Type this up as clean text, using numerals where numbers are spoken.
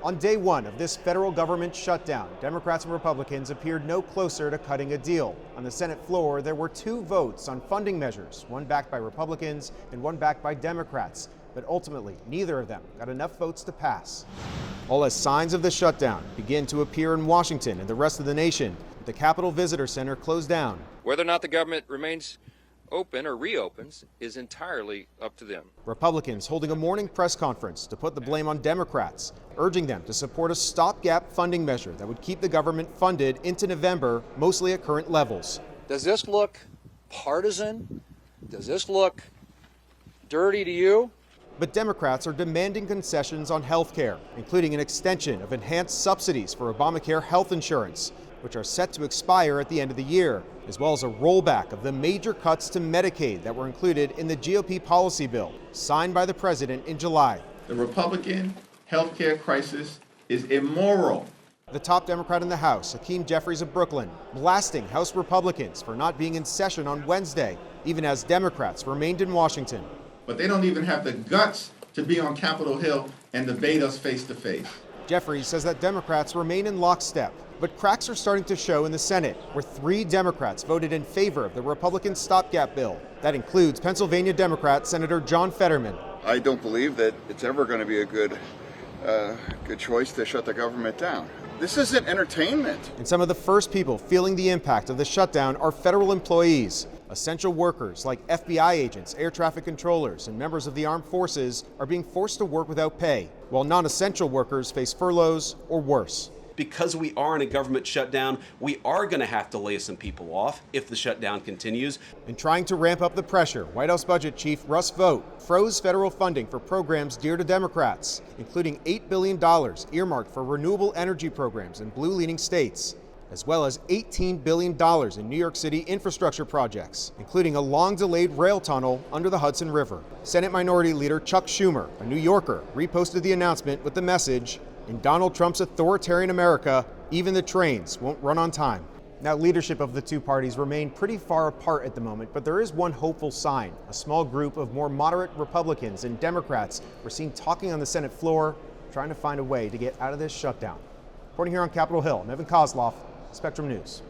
On day one of this federal government shutdown, Democrats and Republicans appeared no closer to cutting a deal. On the Senate floor, there were two votes on funding measures, one backed by Republicans and one backed by Democrats. But ultimately, neither of them got enough votes to pass. All as signs of the shutdown begin to appear in Washington and the rest of the nation, the Capitol Visitor Center closed down. Whether or not the government remains open or reopens is entirely up to them. Republicans holding a morning press conference to put the blame on Democrats, urging them to support a stopgap funding measure that would keep the government funded into November, mostly at current levels. Does this look partisan? Does this look dirty to you? But Democrats are demanding concessions on health care, including an extension of enhanced subsidies for Obamacare health insurance, which are set to expire at the end of the year, as well as a rollback of the major cuts to Medicaid that were included in the GOP policy bill signed by the president in July. The Republican health care crisis is immoral. The top Democrat in the House, Hakeem Jeffries of Brooklyn, blasting House Republicans for not being in session on Wednesday, even as Democrats remained in Washington. But they don't even have the guts to be on Capitol Hill and debate us face to face. Jeffries says that Democrats remain in lockstep, but cracks are starting to show in the Senate, where 3 Democrats voted in favor of the Republican stopgap bill. That includes Pennsylvania Democrat Senator John Fetterman. I don't believe that it's ever going to be a good choice to shut the government down. This isn't entertainment. And some of the first people feeling the impact of the shutdown are federal employees. Essential workers like FBI agents, air traffic controllers, and members of the armed forces are being forced to work without pay, while non-essential workers face furloughs or worse. Because we are in a government shutdown, we are going to have to lay some people off if the shutdown continues. In trying to ramp up the pressure, White House Budget Chief Russ Vought froze federal funding for programs dear to Democrats, including $8 billion earmarked for renewable energy programs in blue-leaning states, as well as $18 billion in New York City infrastructure projects, including a long-delayed rail tunnel under the Hudson River. Senate Minority Leader Chuck Schumer, a New Yorker, reposted the announcement with the message, "In Donald Trump's authoritarian America, even the trains won't run on time." Now, leadership of the two parties remain pretty far apart at the moment, but there is one hopeful sign. A small group of more moderate Republicans and Democrats were seen talking on the Senate floor, trying to find a way to get out of this shutdown. Reporting here on Capitol Hill, I'm Evan Koslof, Spectrum News.